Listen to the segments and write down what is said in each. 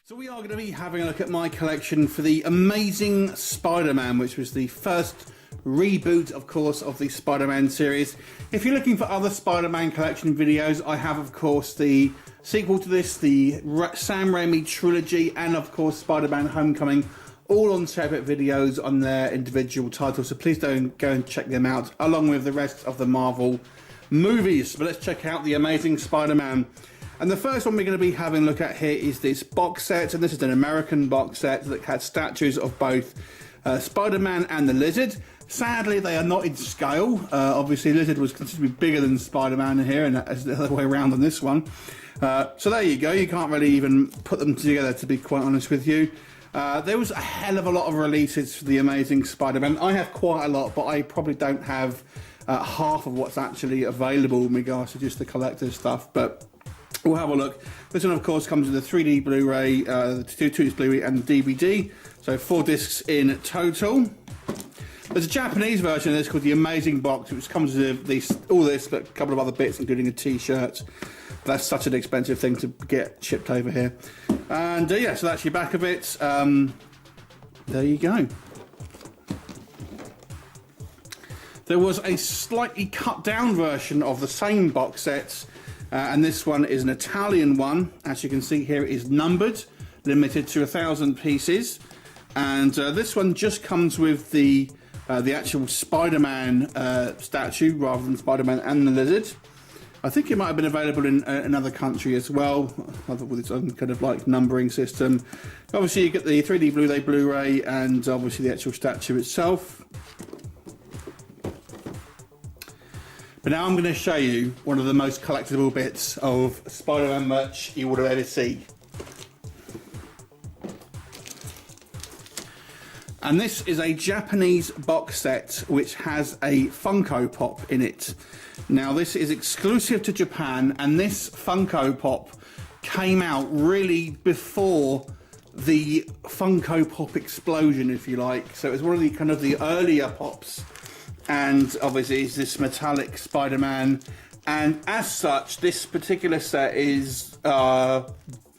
So we are going to be having a look at my collection for the Amazing Spider-Man, which was the first reboot, of course, of the Spider-Man series. If you're looking for other Spider-Man collection videos, I have, of course, the sequel to this, the Sam Raimi trilogy, and, of course, Spider-Man Homecoming, all on separate videos on their individual titles. So please don't go and check them out, along with the rest of the Marvel movies. But let's check out the Amazing Spider-Man. And the first one we're going to be having a look at here is this box set, and this is an American box set that had statues of both Spider-Man and the Lizard. Sadly, they are not in scale. Obviously, Lizard was considered to be bigger than Spider-Man here, and that's the other way around on this one. So there you go. You can't really even put them together, to be quite honest with you. There was a hell of a lot of releases for the Amazing Spider-Man. I have quite a lot, but I probably don't have half of what's actually available in regards to just the collector's stuff. But we'll have a look. This one, of course, comes with a 3D Blu-ray, the 2-disc Blu-ray and DVD. So 4 discs in total. There's a Japanese version of this called the Amazing Box, which comes with all this, but a couple of other bits, including a T-shirt. That's such an expensive thing to get shipped over here. And yeah, so that's your back of it. There you go. There was a slightly cut down version of the same box set. And this one is an Italian one. As you can see here, it is numbered, limited to 1,000 pieces. And this one just comes with the actual Spider-Man statue rather than Spider-Man and the Lizard. I think it might have been available in another country as well, with its own kind of like numbering system. Obviously, you get the 3D Blu-ray and obviously the actual statue itself. But now I'm going to show you one of the most collectible bits of Spider-Man merch you would have ever seen. And this is a Japanese box set which has a Funko Pop in it. Now this is exclusive to Japan, and this Funko Pop came out really before the Funko Pop explosion, if you like. So it was one of the kind of the earlier pops. And obviously it's this metallic Spider-Man, and as such this particular set is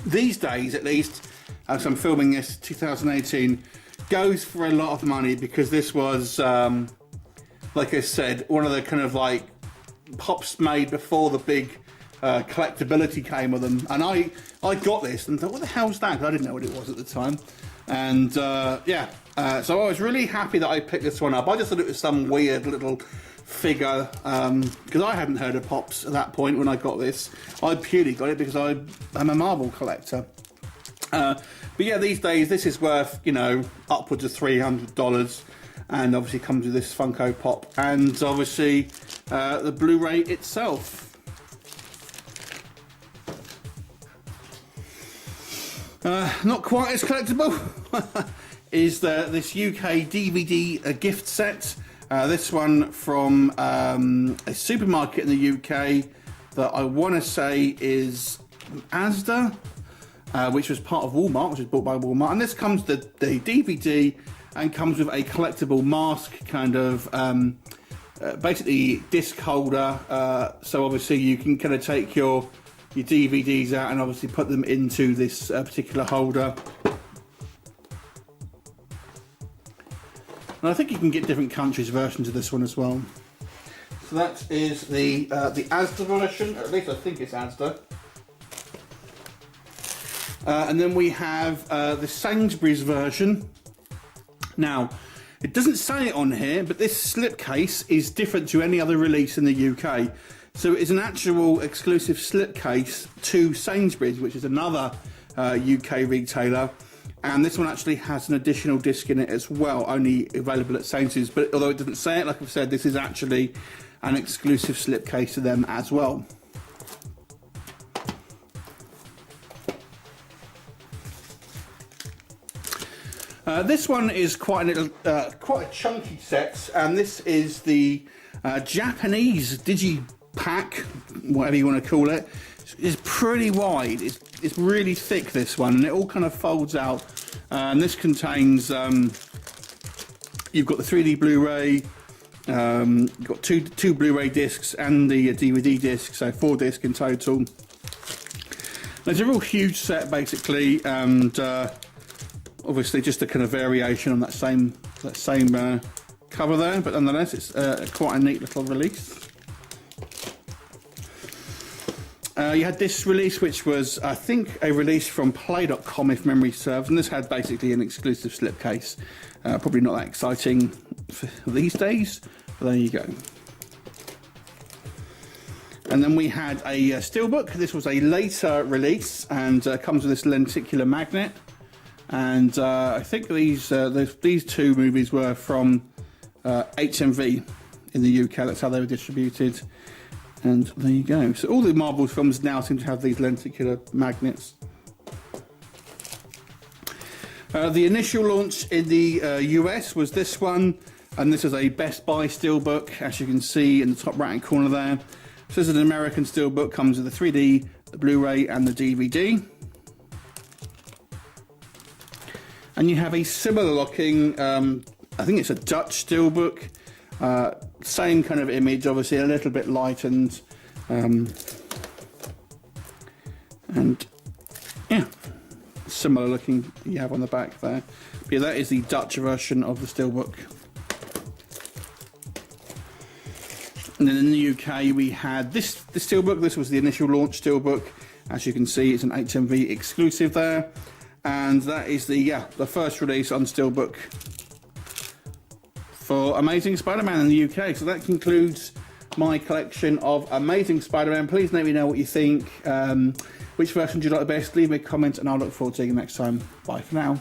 these days at least, as I'm filming this 2018, goes for a lot of money, because this was like I said, one of the kind of like pops made before the big collectability came with them. And I got this and thought, what the hell's that? 'Cause I didn't know what it was at the time. And yeah, so I was really happy that I picked this one up. I just thought it was some weird little figure, because I hadn't heard of Pops at that point when I got this. I purely got it because I'm a Marvel collector. But yeah, these days this is worth, you know, upwards of $300, and obviously comes with this Funko Pop and obviously the Blu-ray itself. Not quite as collectible is this UK DVD gift set. This one from a supermarket in the UK that I want to say is Asda, which was part of Walmart, which was bought by Walmart. And this comes the DVD and comes with a collectible mask, kind of basically disc holder. So obviously you can kind of take your DVDs out and obviously put them into this particular holder. And I think you can get different countries' versions of this one as well. So that is the Asda version, at least I think it's Asda. And then we have the Sainsbury's version. Now, it doesn't say it on here, but this slipcase is different to any other release in the UK. So it's an actual exclusive slipcase to Sainsbury's, which is another UK retailer. And this one actually has an additional disc in it as well, only available at Sainsbury's. But although it doesn't say it, like I've said, this is actually an exclusive slipcase to them as well. This one is quite a chunky set, and this is the Japanese Digipack, whatever you want to call it. It's pretty wide. It's really thick, this one, and it all kind of folds out. And this contains you've got the 3D Blu-ray, you've got two Blu-ray discs and the DVD disc, so 4 discs in total. There's a real huge set basically, and obviously just a kind of variation on that same cover there, but nonetheless it's quite a neat little release. You had this release, which was, I think, a release from Play.com, if memory serves, and this had basically an exclusive slipcase. Probably not that exciting for these days, but there you go. And then we had a steelbook. This was a later release, and comes with this lenticular magnet. And I think these two movies were from HMV in the UK. That's how they were distributed. And there you go. So all the Marvel films now seem to have these lenticular magnets. The initial launch in the US was this one, and this is a Best Buy steelbook, as you can see in the top right hand corner there. So this is an American steelbook, comes with the 3D, the Blu-ray and the DVD. And you have a similar looking, I think it's a Dutch steelbook. Same kind of image, obviously a little bit lightened, and yeah, similar looking you have on the back there. But yeah, that is the Dutch version of the steelbook. And then in the UK we had the steelbook. This was the initial launch steelbook. As you can see, it's an HMV exclusive there, and that is the first release on steelbook for Amazing Spider-Man in the UK. So that concludes my collection of Amazing Spider-Man. Please let me know what you think. Which version do you like the best? Leave me a comment and I'll look forward to seeing you next time. Bye for now.